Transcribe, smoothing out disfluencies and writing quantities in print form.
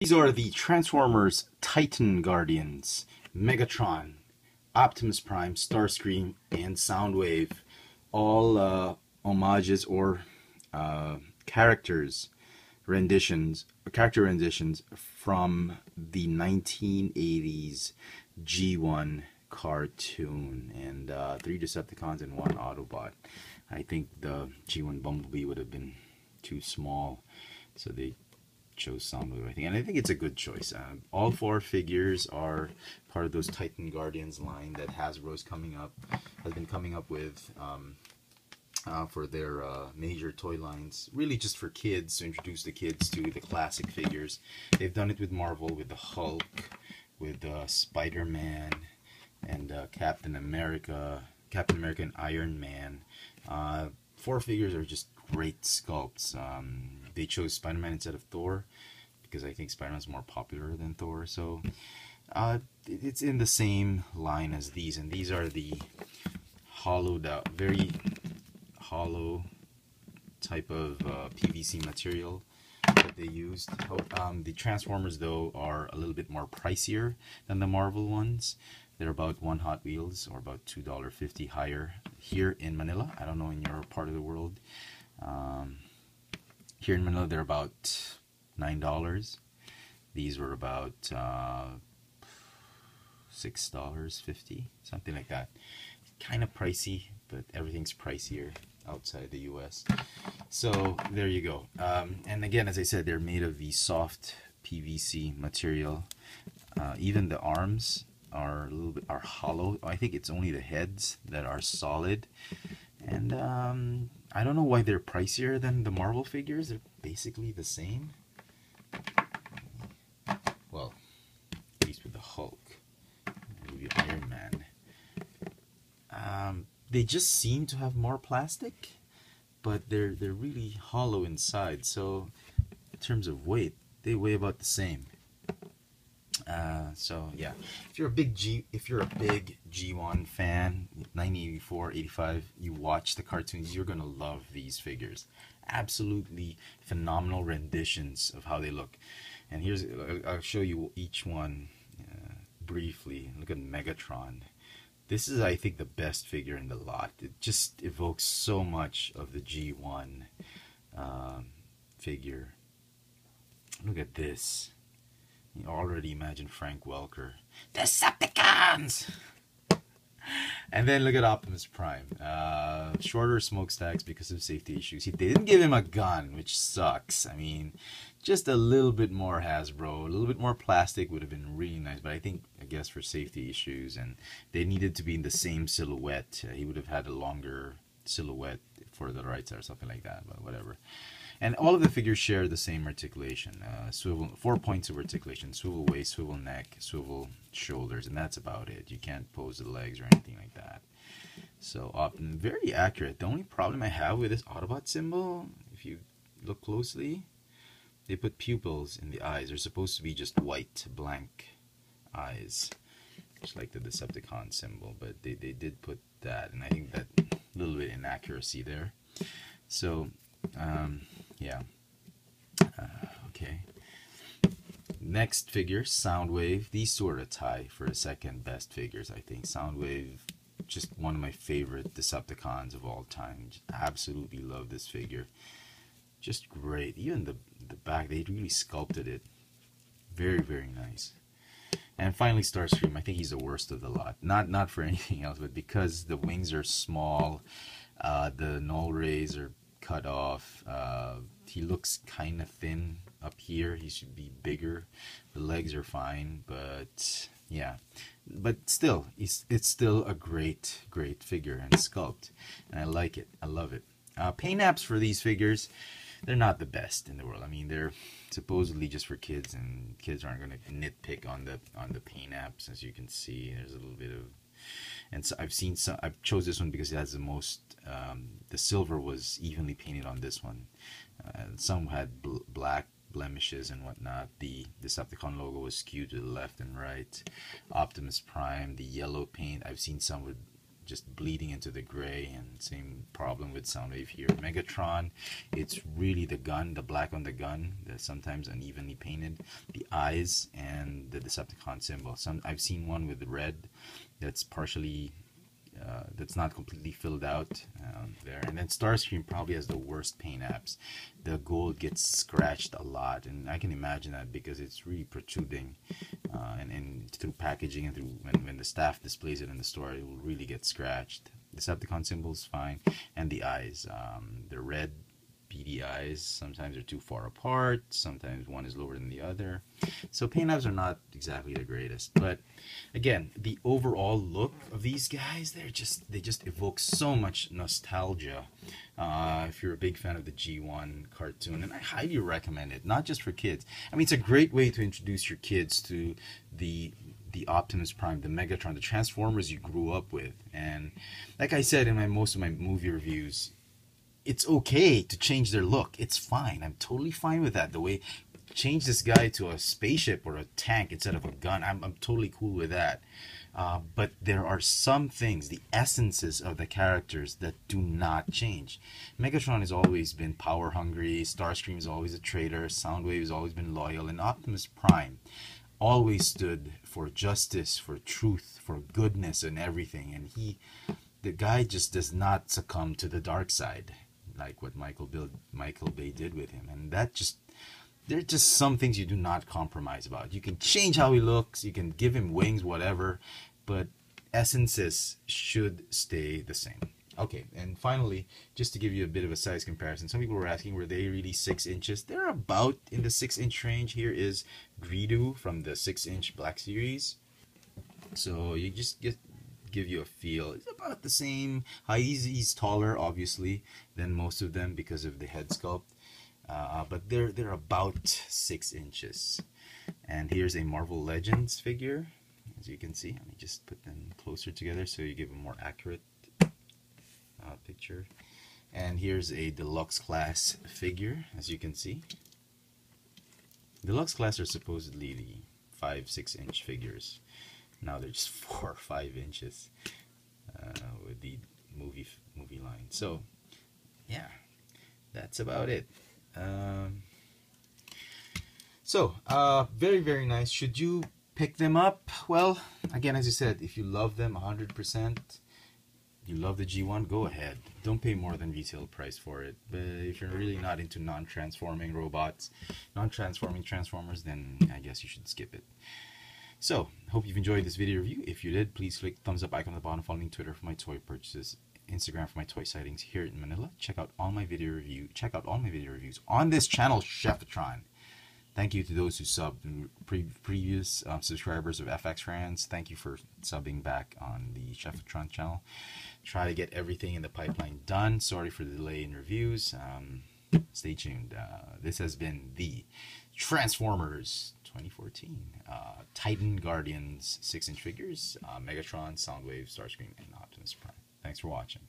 These are the Transformers Titan Guardians, Megatron, Optimus Prime, Starscream, and Soundwave. All homages or character renditions from the 1980s G1 cartoon, and 3 Decepticons and 1 Autobot. I think the G1 Bumblebee would have been too small, so they chose Soundwave, I think, and I think it's a good choice. All 4 figures are part of those Titan Guardians line that Hasbro's has been coming up with for their major toy lines, really just for kids, to introduce the kids to the classic figures. They've done it with Marvel, with the Hulk, with Spider-Man, and Captain America and Iron Man. 4 figures are just great sculpts. They chose Spider-Man instead of Thor because I think Spider-Man's more popular than Thor. So it's in the same line as these, and these are the hollowed out, very hollow type of PVC material that they used. The Transformers, though, are a little bit more pricier than the Marvel ones. They're about one Hot Wheels, or about $2.50 higher here in Manila. I don't know in your part of the world. Here in Manila, they're about $9. These were about $6.50, something like that. Kind of pricey, but everything's pricier outside the US. So there you go. And again, as I said, they're made of the soft PVC material. Even the arms are hollow. I think it's only the heads that are solid. And I don't know why they're pricier than the Marvel figures. They're basically the same. Well, at least with the Hulk, maybe Iron Man. They just seem to have more plastic, but they're really hollow inside. So in terms of weight, they weigh about the same. So yeah, if you're a big G1 fan, 1984, 85, you watch the cartoons, you're gonna love these figures. Absolutely phenomenal renditions of how they look. And I'll show you each one briefly. Look at Megatron. This is, I think, the best figure in the lot. It just evokes so much of the G1 figure. Look at this. You already imagine Frank Welker. Decepticons! And then look at Optimus Prime. Shorter smokestacks because of safety issues. They didn't give him a gun, which sucks. I mean, just a little bit more Hasbro, a little bit more plastic would have been really nice. But I guess for safety issues, and they needed to be in the same silhouette. He would have had a longer silhouette for the right side or something like that, but whatever. And all of the figures share the same articulation. 4 points of articulation: swivel waist, swivel neck, swivel shoulders, and that's about it. You can't pose the legs or anything like that. So very accurate. The only problem I have with this Autobot symbol, if you look closely, they put pupils in the eyes. They're supposed to be just white, blank eyes, just like the Decepticon symbol, but they did put that, and I think that a little bit inaccuracy there. So yeah. Okay. Next figure, Soundwave. These two are a tie for the second best figures, I think. Soundwave, just one of my favorite Decepticons of all time. Just absolutely love this figure. Just great. Even the back, they really sculpted it. Very, very nice. And finally, Starscream. I think he's the worst of the lot. Not for anything else, but because the wings are small, the null rays are cut off. He looks kind of thin up here. He should be bigger. The legs are fine, but yeah. But still, it's still a great figure and sculpt, and I like it. I love it. Paint apps for these figures, they're not the best in the world. I mean, they're supposedly just for kids, and kids aren't going to nitpick on the paint apps. As you can see, there's a little bit of, and so I chose this one because it has the most. The silver was evenly painted on this one. Some had black blemishes and whatnot. The Decepticon logo was skewed to the left and right. Optimus Prime, the yellow paint. I've seen some with just bleeding into the gray, and same problem with Soundwave here. Megatron, it's really the gun, the black on the gun, that's sometimes unevenly painted, the eyes, and the Decepticon symbol. I've seen one with red that's partially that's not completely filled out there. And then Starscream probably has the worst paint apps. The gold gets scratched a lot, and I can imagine that because it's really protruding, and through packaging and through when the staff displays it in the store, it will really get scratched. Decepticon symbol's fine, and the eyes, the red beady eyes, sometimes they're too far apart, sometimes one is lower than the other, so paint apps are not exactly the greatest. But again, the overall look of these guys, they just evoke so much nostalgia. If you're a big fan of the G1 cartoon, and I highly recommend it, not just for kids. I mean, it's a great way to introduce your kids to the Optimus Prime, the Megatron, the Transformers you grew up with. And like I said in most of my movie reviews, it's okay to change their look. It's fine. I'm totally fine with that. The way change this guy to a spaceship or a tank instead of a gun, I'm totally cool with that. But there are some things, the essences of the characters, that do not change. Megatron has always been power hungry. Starscream is always a traitor. Soundwave has always been loyal. And Optimus Prime always stood for justice, for truth, for goodness and everything. And the guy just does not succumb to the dark side, like what Michael Bay did with him. And there are just some things you do not compromise about. You can change how he looks, you can give him wings, whatever, but essences should stay the same. Okay, and finally, just to give you a bit of a size comparison, some people were asking, were they really 6 inches? They're about in the 6-inch range. Here is Greedo from the 6-inch Black Series. So you just give you a feel. It's about the same height. He's taller, obviously, than most of them because of the head sculpt. But they're about 6 inches. And here's a Marvel Legends figure, as you can see. Let me just put them closer together so you give a more accurate picture. And here's a deluxe class figure, as you can see. Deluxe class are supposedly the 5-6 inch figures. Now they're just 4 or 5 inches with the movie line. So yeah, that's about it. Very, very nice. Should you pick them up? Well, again, as you said, if you love them 100%, you love the G1, go ahead. Don't pay more than retail price for it. But if you're really not into non-transforming robots, non-transforming Transformers, then I guess you should skip it. So, hope you've enjoyed this video review. If you did, please click the thumbs up icon at the bottom. Follow me on Twitter for my toy purchases, Instagram for my toy sightings here in Manila. Check out all my video reviews on this channel, Chefatron. Thank you to those who subbed, previous subscribers of FX Friends. Thank you for subbing back on the Chefatron channel. Try to get everything in the pipeline done. Sorry for the delay in reviews. Stay tuned. This has been the Transformers 2014 Titan Guardians 6-inch figures, Megatron, Soundwave, Starscream, and Optimus Prime. Thanks for watching.